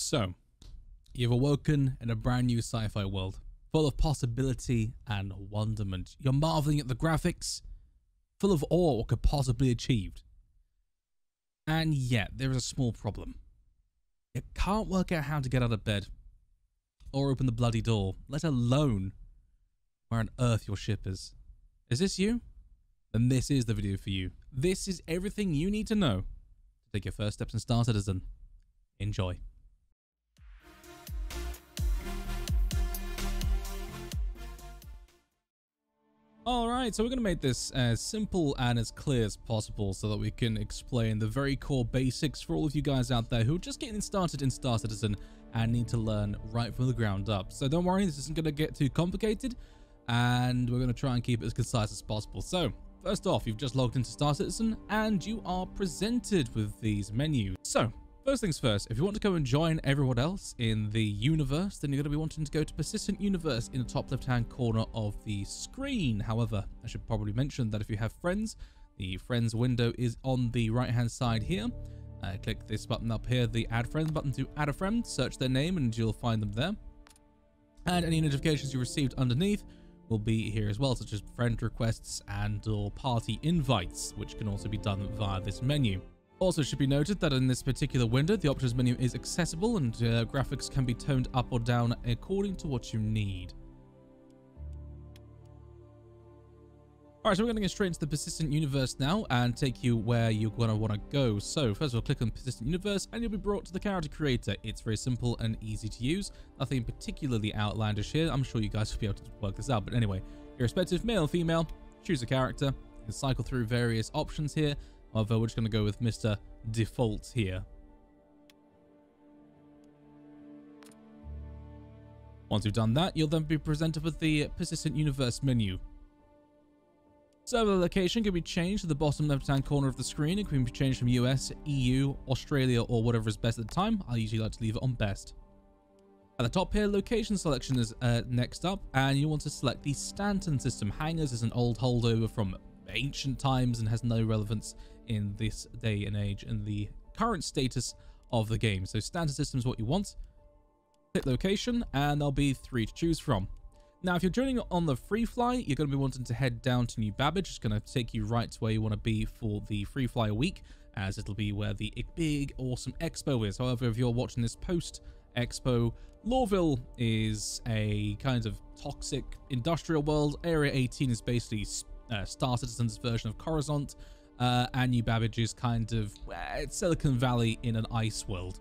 So, you've awoken in a brand new sci-fi world, full of possibility and wonderment. You're marveling at the graphics, full of awe what could possibly be achieved. And yet, there is a small problem. You can't work out how to get out of bed, or open the bloody door, let alone where on earth your ship is. Is this you? Then this is the video for you. This is everything you need to know to take your first steps in Star Citizen. Enjoy. Alright, so we're going to make this as simple and as clear as possible so that we can explain the very core basics for all of you guys out there who are just getting started in Star Citizen and need to learn right from the ground up. So don't worry, this isn't going to get too complicated, and we're going to try and keep it as concise as possible. So, first off, you've just logged into Star Citizen and you are presented with these menus. So, first things first, if you want to go and join everyone else in the universe, then you're going to be wanting to go to Persistent Universe in the top left-hand corner of the screen. However, I should probably mention that if you have friends, the friends window is on the right-hand side here. Click this button up here, the add friend button, to add a friend, search their name and you'll find them there. And any notifications you received underneath will be here as well, such as friend requests and or party invites, which can also be done via this menu. Also, it should be noted that in this particular window, the options menu is accessible and graphics can be toned up or down according to what you need. Alright, so we're going to get straight into the Persistent Universe now and take you where you're going to want to go. So, first of all, click on Persistent Universe and you'll be brought to the character creator. It's very simple and easy to use. Nothing particularly outlandish here. I'm sure you guys will be able to work this out. But anyway, irrespective, male or female, choose a character. You can cycle through various options here. However, we're just going to go with Mr. Default here. Once you've done that, you'll then be presented with the Persistent Universe menu. Server location can be changed to the bottom left-hand corner of the screen. It can be changed from US, EU, Australia, or whatever is best at the time. I usually like to leave it on best. At the top here, location selection is next up, and you want to select the Stanton system. Hangars is an old holdover from ancient times and has no relevance in this day and age and the current status of the game. So Stanton system is what you want. Click location, and there'll be 3 to choose from. Now, if you're joining on the free fly, you're going to be wanting to head down to New Babbage. It's going to take you right to where you want to be for the free fly week, as it'll be where the big, awesome expo is. However, if you're watching this post-expo, Lawville is a kind of toxic industrial world. Area 18 is basically Star Citizen's version of Coruscant, and New Babbage is kind of it's Silicon Valley in an ice world.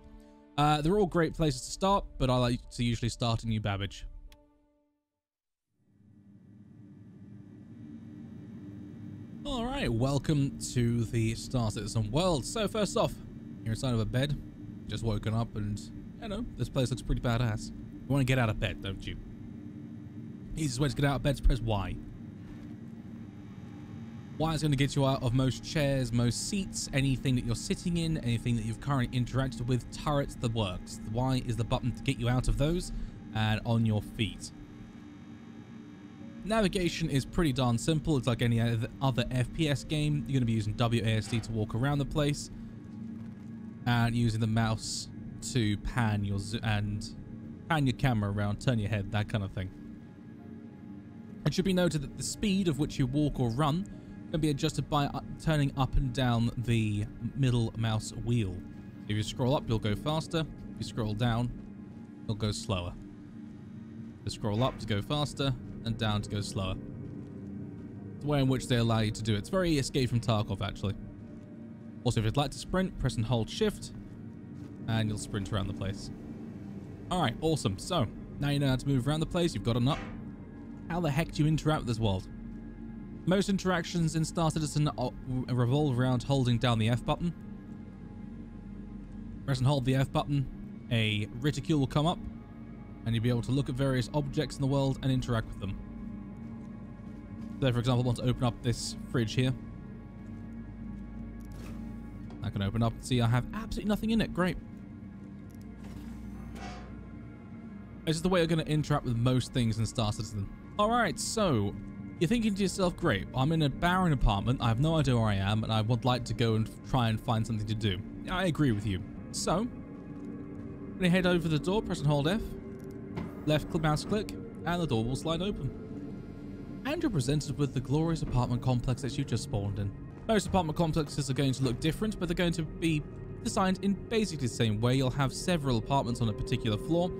They're all great places to start, but I like to usually start in New Babbage. Alright, welcome to the Star Citizen world. So first off, you're inside of a bed, just woken up, and you know, this place looks pretty badass. You want to get out of bed, don't you? Easiest way to get out of bed is press Y. Y is going to get you out of most chairs, most seats, anything that you're sitting in, anything that you've currently interacted with, turrets, the works. The Y is the button to get you out of those and on your feet. Navigation is pretty darn simple. It's like any other FPS game. You're going to be using WASD to walk around the place and using the mouse to pan your camera around, turn your head, that kind of thing. It should be noted that the speed of which you walk or run can be adjusted by turning up and down the middle mouse wheel. If you scroll up, you'll go faster. If you scroll down, you'll go slower. If you scroll up to go faster, and down to go slower. The way in which they allow you to do it. It's very Escape from Tarkov, actually. Also, if you'd like to sprint, press and hold shift, and you'll sprint around the place. Alright, awesome. So, now you know how to move around the place, you've got a nut. How the heck do you interact with this world? Most interactions in Star Citizen revolve around holding down the F button. Press and hold the F button, a reticule will come up, and you'll be able to look at various objects in the world and interact with them. So, for example, I want to open up this fridge here. I can open up and see I have absolutely nothing in it. Great. This is the way you're going to interact with most things in Star Citizen. Alright, so you're thinking to yourself, great, I'm in a barren apartment, I have no idea where I am, and I would like to go and try and find something to do. I agree with you. So, When you head over the door, press and hold F. Left mouse click, and the door will slide open. And you're presented with the glorious apartment complex that you just spawned in. Most apartment complexes are going to look different, but they're going to be designed in basically the same way. You'll have several apartments on a particular floor,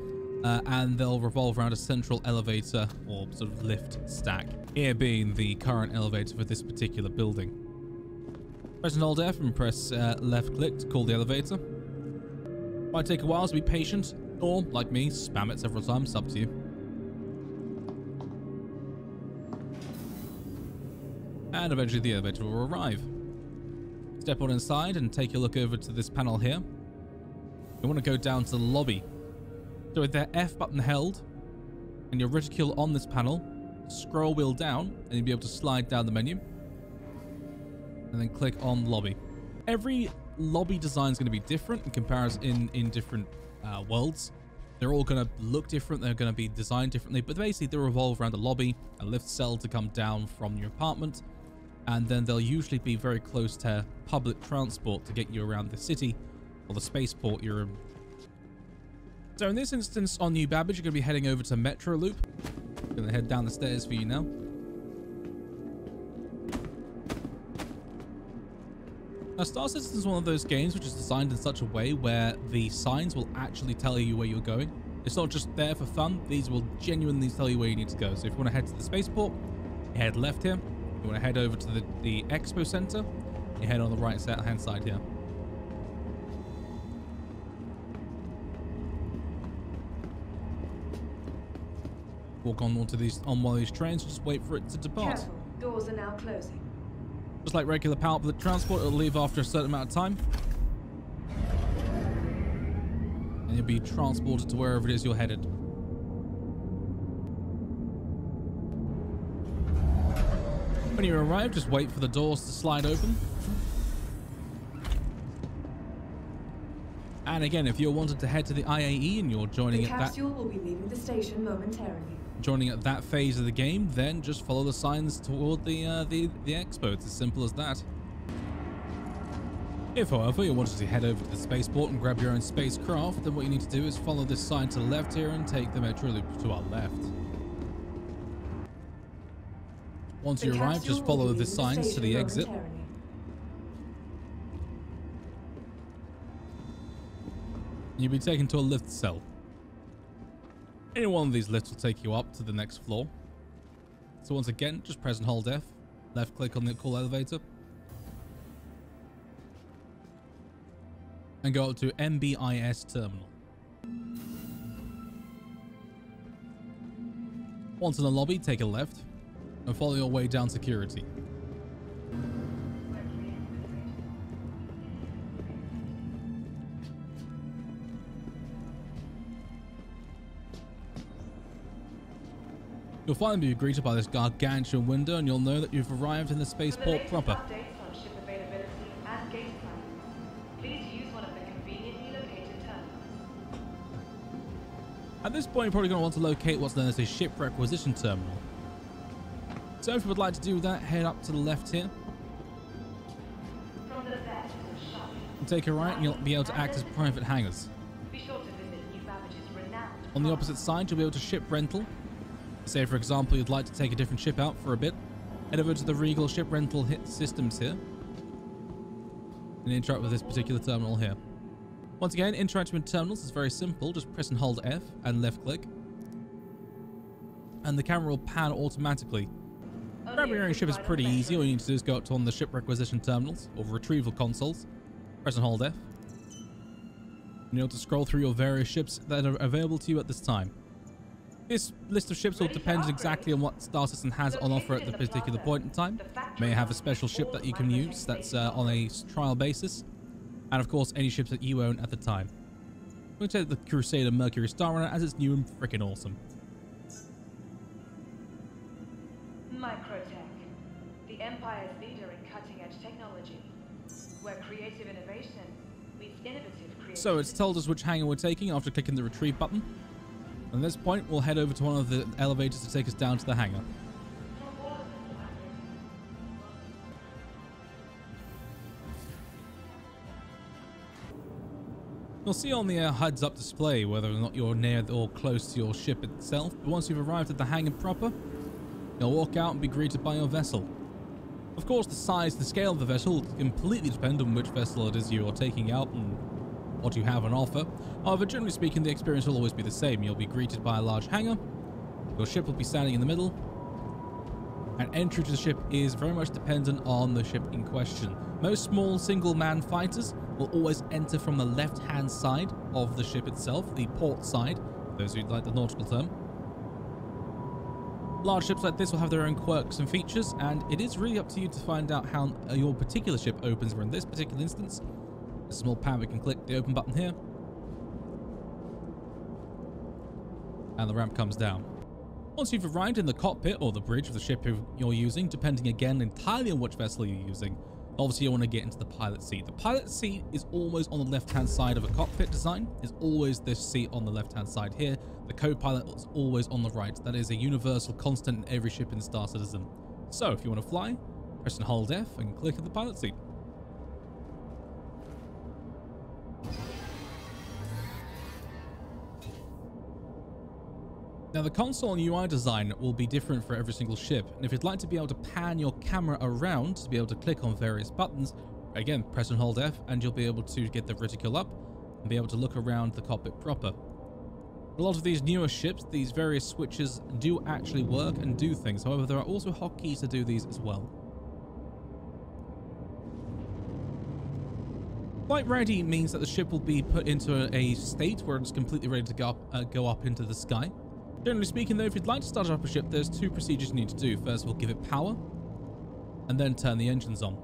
and they'll revolve around a central elevator or sort of lift stack. Here being the current elevator for this particular building. Press and hold F and press left click to call the elevator. Might take a while, so be patient, or, like me, spam it several times, it's up to you. And eventually the elevator will arrive. Step on inside and take a look over to this panel here. You want to go down to the lobby. So with the F button held, and your reticule on this panel, scroll wheel down, and you'll be able to slide down the menu. And then click on lobby. Every lobby design is going to be different in comparison in different worlds. They're all going to look different. They're going to be designed differently, but basically they revolve around a lobby, a lift cell to come down from your apartment, and then they'll usually be very close to public transport to get you around the city or the spaceport you're in. So in this instance on New Babbage, you're going to be heading over to Metro Loop. I'm going to head down the stairs for you now. Now, Star Citizen is one of those games which is designed in such a way where the signs will actually tell you where you're going. It's not just there for fun. These will genuinely tell you where you need to go. So if you want to head to the spaceport, you head left here. If you want to head over to the Expo Center, you head on the right hand side here. Walk on one of these trains, just wait for it to depart. Careful, doors are now closing. Just like regular public transport, it'll leave after a certain amount of time. And you'll be transported to wherever it is you're headed. When you arrive, just wait for the doors to slide open. And again, if you're wanting to head to the IAE and you're joining at that... The capsule will be leaving the station momentarily. Joining at that phase of the game, then just follow the signs toward the expo. It's as simple as that. If, however, you wanted to head over to the spaceport and grab your own spacecraft, then what you need to do is follow this sign to the left here and take the Metro Loop to our left. Once you arrive, just follow the signs to the exit. You'll be taken to a lift cell. Any one of these lifts will take you up to the next floor. So once again, just press and hold F. Left click on the call elevator. And go up to MBIS terminal. Once in the lobby, take a left and follow your way down security. You'll finally be greeted by this gargantuan window, and you'll know that you've arrived in the spaceport proper. Updates on ship availability and gate plans. Please use one of the conveniently located terminals. At this point, you're probably going to want to locate what's known as a ship requisition terminal. So if you would like to do that, head up to the left here. From the left is a shop. And take a right, and you'll be able to act as private hangars. Be sure to visit New Babbage's renowned. On the opposite side, you'll be able to ship rental. Say, for example, you'd like to take a different ship out for a bit. Head over to the Regal ship rental systems here. And interact with this particular terminal here. Once again, interacting with terminals is very simple. Just press and hold F and left click. And the camera will pan automatically. Grabbing your own ship is pretty easy. All you need to do is go up to one of the ship requisition terminals or retrieval consoles. Press and hold F. And you'll be able to scroll through your various ships that are available to you at this time. This list of ships will depend exactly on what Star Citizen has on offer at the particular point in time. You may have a special ship that you can use that's on a trial basis. And of course, any ships that you own at the time. I'm going to take the Crusader Mercury Star Runner as it's new and freaking awesome. Microtech, the Empire's leader in cutting-edge technology, where creative innovation meets innovative creativity. So it's told us which hangar we're taking after clicking the retrieve button. At this point, we'll head over to one of the elevators to take us down to the hangar. You'll see on the heads-up display whether or not you're near or close to your ship itself, but once you've arrived at the hangar proper, you'll walk out and be greeted by your vessel. Of course, the size, the scale of the vessel will completely depend on which vessel it is you are taking out and what you have on offer. However, generally speaking, the experience will always be the same. You'll be greeted by a large hangar, your ship will be standing in the middle, and entry to the ship is very much dependent on the ship in question. Most small single-man fighters will always enter from the left-hand side of the ship itself, the port side, those who like the nautical term. Large ships like this will have their own quirks and features, and it is really up to you to find out how your particular ship opens, where in this particular instance, a small pad, we can click the open button here, and the ramp comes down. Once you've arrived in the cockpit or the bridge of the ship you're using, depending again entirely on which vessel you're using, obviously you want to get into the pilot seat. The pilot seat is always on the left-hand side of a cockpit design. Is always this seat on the left-hand side here. The co-pilot is always on the right. That is a universal constant in every ship in Star Citizen. So if you want to fly, press and hold F and click at the pilot seat. Now, the console and UI design will be different for every single ship, and if you'd like to be able to pan your camera around to be able to click on various buttons, again, press and hold F, and you'll be able to get the vertical up and be able to look around the cockpit proper. A lot of these newer ships, these various switches do actually work and do things. However, there are also hotkeys to do these as well. Flight ready means that the ship will be put into a state where it's completely ready to go up into the sky. Generally speaking, though, if you'd like to start up a ship, there's two procedures you need to do. First of all, give it power, and then turn the engines on.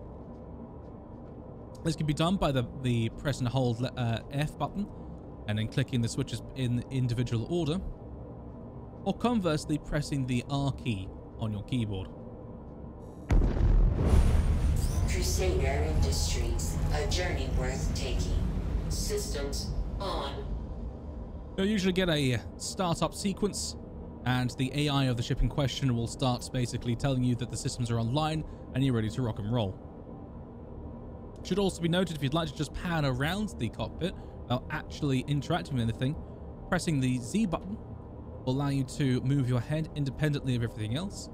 This can be done by the press and hold F button, and then clicking the switches in individual order, or conversely, pressing the R key on your keyboard. Crusader Industries, a journey worth taking. Systems on. You'll usually get a startup sequence, and the AI of the ship in question will start basically telling you that the systems are online and you're ready to rock and roll. Should also be noted, if you'd like to just pan around the cockpit without actually interacting with anything, pressing the Z button will allow you to move your head independently of everything else.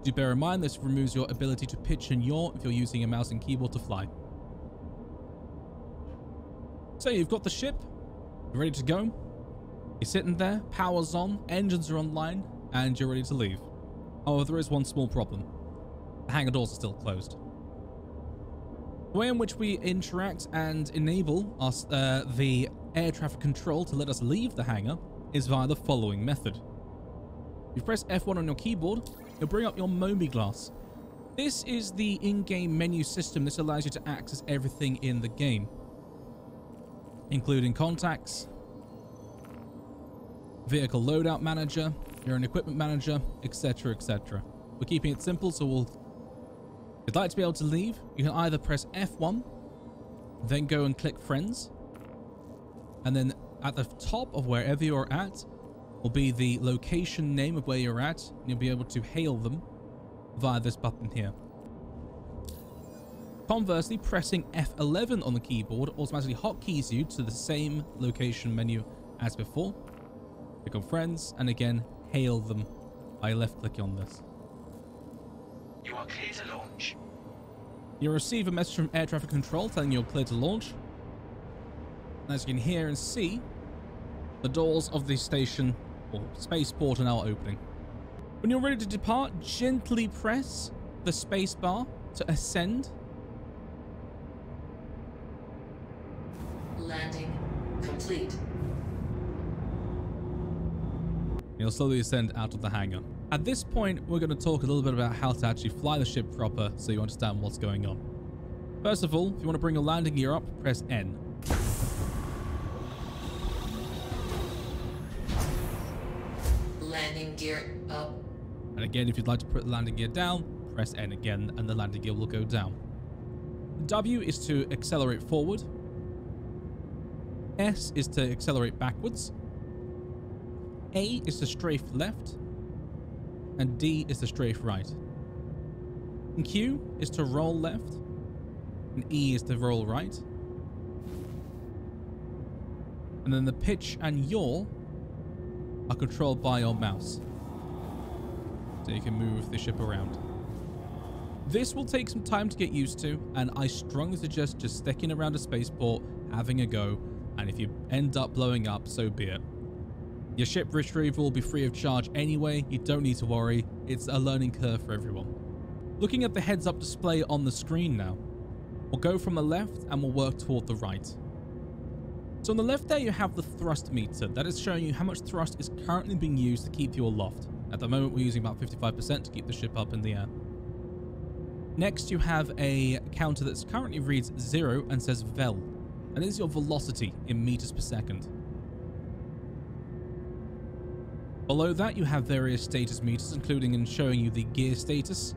Do bear in mind this removes your ability to pitch and yaw if you're using a mouse and keyboard to fly. So you've got the ship, you're ready to go. You're sitting there, power's on, engines are online, and you're ready to leave. However, there is one small problem. The hangar doors are still closed. The way in which we interact and enable us, the air traffic control to let us leave the hangar is via the following method. If you press F1 on your keyboard, you'll bring up your Mobi glass. This is the in-game menu system. This allows you to access everything in the game, including contacts, vehicle loadout manager, your own equipment manager, etc, etc. We're keeping it simple, so if you'd like to be able to leave, you can either press F1, then go and click friends, and then at the top of wherever you're at will be the location name of where you're at, and you'll be able to hail them via this button here. Conversely, pressing F11 on the keyboard automatically hotkeys you to the same location menu as before. Click on friends, and again, hail them by left-clicking on this. You are clear to launch. You'll receive a message from air traffic control telling you you're clear to launch. And as you can hear and see, the doors of the station or spaceport are now opening. When you're ready to depart, gently press the space bar to ascend. Landing complete. You'll slowly ascend out of the hangar. At this point, we're going to talk a little bit about how to actually fly the ship proper so you understand what's going on. First of all, if you want to bring your landing gear up, press N. Landing gear up. And again, if you'd like to put the landing gear down, press N again and the landing gear will go down. W is to accelerate forward. S is to accelerate backwards. A is to strafe left, and D is to strafe right. And Q is to roll left, and E is to roll right. And then the pitch and yaw are controlled by your mouse. So you can move the ship around. This will take some time to get used to, and I strongly suggest just sticking around a spaceport, having a go, and if you end up blowing up, so be it. Your ship retrieval will be free of charge anyway, you don't need to worry, it's a learning curve for everyone. Looking at the heads-up display on the screen now, we'll go from the left and we'll work toward the right. So on the left there you have the thrust meter, that is showing you how much thrust is currently being used to keep you aloft. At the moment we're using about 55% to keep the ship up in the air. Next you have a counter that currently reads 0 and says VEL, and this is your velocity in meters per second. Below that you have various status meters, including in showing you the gear status,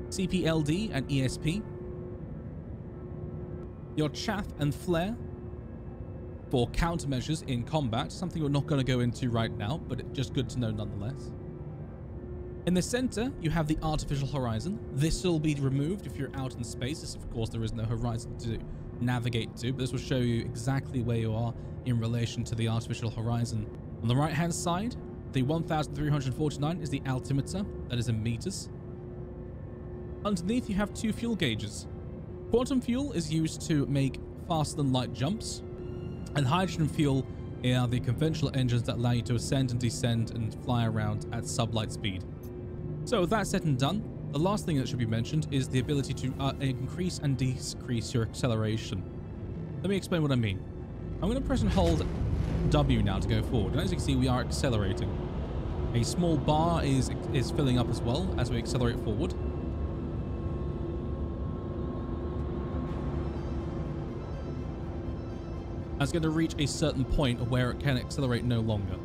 CPLD and ESP, your chaff and flare for countermeasures in combat, something we're not going to go into right now, but it's just good to know nonetheless. In the center, you have the artificial horizon. This will be removed if you're out in space. This, of course, there is no horizon to navigate to, but this will show you exactly where you are in relation to the artificial horizon. On the right-hand side, the 1349 is the altimeter, that is in meters. Underneath, you have two fuel gauges. Quantum fuel is used to make faster-than-light jumps, and hydrogen fuel are the conventional engines that allow you to ascend and descend and fly around at sublight speed. So with that said and done, the last thing that should be mentioned is the ability to increase and decrease your acceleration. Let me explain what I mean. I'm going to press and hold W now to go forward, and as you can see we are accelerating. A small bar is filling up as well as we accelerate forward. It's going to reach a certain point where it can accelerate no longer.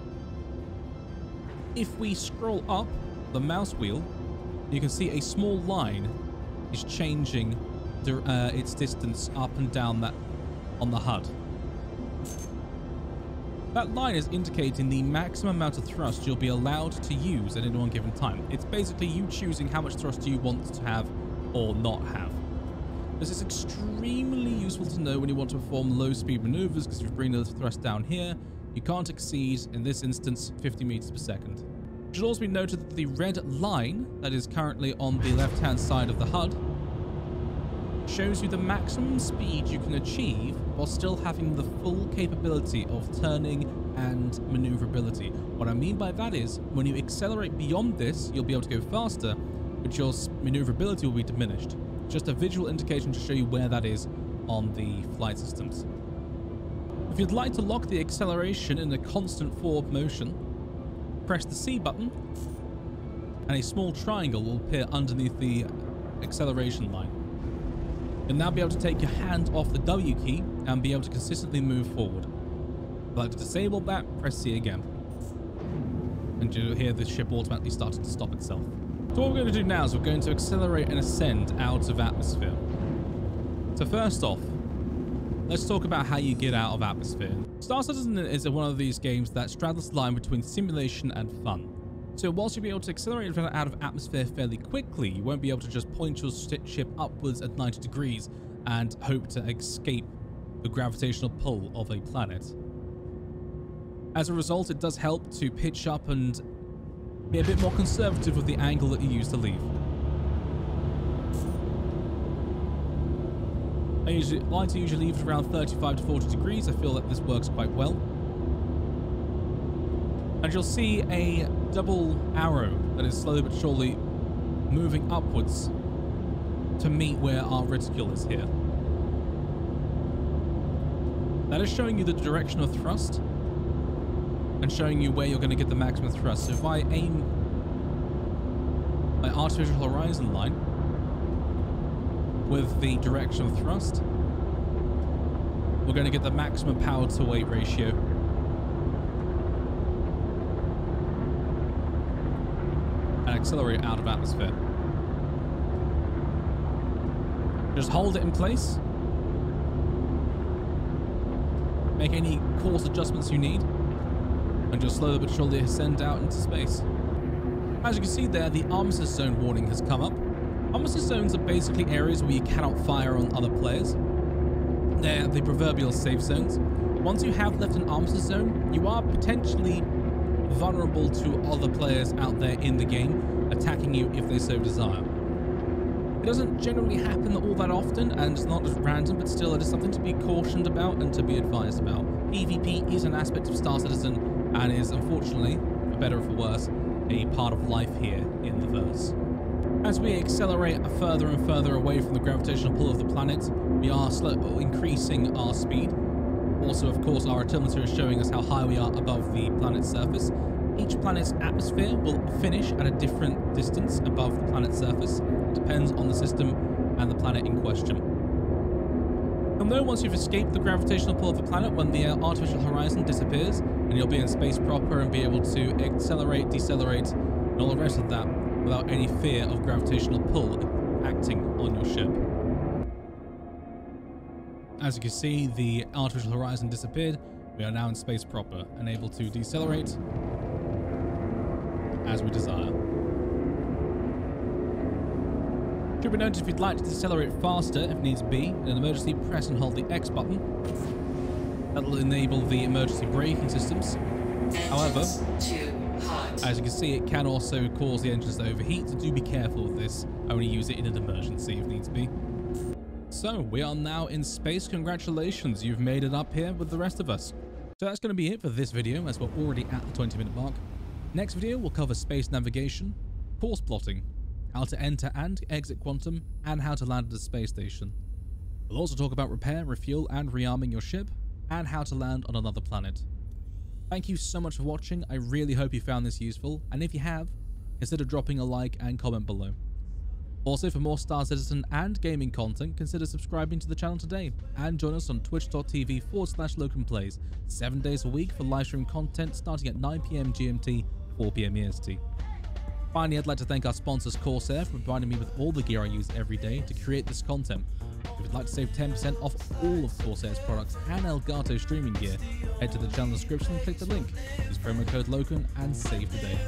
If we scroll up the mouse wheel, you can see a small line is changing its distance up and down that on the HUD. That line is indicating the maximum amount of thrust you'll be allowed to use at any one given time. It's basically you choosing how much thrust you want to have or not have. This is extremely useful to know when you want to perform low-speed maneuvers, because if you bring the thrust down here, you can't exceed, in this instance, 50 meters per second. It should also be noted that the red line that is currently on the left-hand side of the HUD shows you the maximum speed you can achieve while still having the full capability of turning and maneuverability. What I mean by that is, when you accelerate beyond this, you'll be able to go faster, but your maneuverability will be diminished. Just a visual indication to show you where that is on the flight systems. If you'd like to lock the acceleration in a constant forward motion, press the C button and a small triangle will appear underneath the acceleration line. You'll now be able to take your hand off the W key and be able to consistently move forward. If you'd like to disable that, press C again. And you'll hear the ship automatically starting to stop itself. So what we're going to do now is we're going to accelerate and ascend out of atmosphere. So first off, let's talk about how you get out of atmosphere. Star Citizen is one of these games that straddles the line between simulation and fun. So whilst you'll be able to accelerate out of atmosphere fairly quickly, you won't be able to just point your ship upwards at 90 degrees and hope to escape the gravitational pull of a planet. As a result, it does help to pitch up and be a bit more conservative with the angle that you use to leave. I like to usually leave it around 35 to 40 degrees. I feel that this works quite well. And you'll see a double arrow that is slowly but surely moving upwards to meet where our reticule is here. That is showing you the direction of thrust and showing you where you're going to get the maximum thrust. So if I aim my artificial horizon line with the direction of thrust, we're going to get the maximum power to weight ratio. And accelerate out of atmosphere. Just hold it in place. Make any course adjustments you need. And just slowly but surely ascend out into space. As you can see there, the armistice zone warning has come up. Armistice zones are basically areas where you cannot fire on other players. They're the proverbial safe zones. Once you have left an armistice zone, you are potentially vulnerable to other players out there in the game attacking you if they so desire. It doesn't generally happen all that often, and it's not just random, but still it is something to be cautioned about and to be advised about. PvP is an aspect of Star Citizen and is, unfortunately, for better or for worse, a part of life here in the verse. As we accelerate further and further away from the gravitational pull of the planet, we are increasing our speed. Also, of course, our altimeter is showing us how high we are above the planet's surface. Each planet's atmosphere will finish at a different distance above the planet's surface. It depends on the system and the planet in question. You'll know once you've escaped the gravitational pull of the planet when the artificial horizon disappears, and you'll be in space proper and be able to accelerate, decelerate, and all the rest of that without any fear of gravitational pull acting on your ship. As you can see, the artificial horizon disappeared. We are now in space proper and able to decelerate as we desire. Should be noted, if you'd like to decelerate faster, if needs be, in an emergency, press and hold the X button. That'll enable the emergency braking systems. However, as you can see, it can also cause the engines to overheat, so do be careful with this. Only use it in an emergency if needs be. So, we are now in space. Congratulations, you've made it up here with the rest of us. So that's going to be it for this video, as we're already at the 20-minute mark. Next video, we'll cover space navigation, course plotting, how to enter and exit Quantum, and how to land at a space station. We'll also talk about repair, refuel, and rearming your ship, and how to land on another planet. Thank you so much for watching. I really hope you found this useful, and if you have, consider dropping a like and comment below. Also, for more Star Citizen and gaming content, consider subscribing to the channel today, and join us on twitch.tv/LokenPlays, 7 days a week for livestream content starting at 9 PM GMT, 4 PM EST. Finally, I'd like to thank our sponsors Corsair for providing me with all the gear I use every day to create this content. If you'd like to save 10% off all of Corsair's products and Elgato streaming gear, head to the channel description and click the link. Use promo code LOKEN and save today.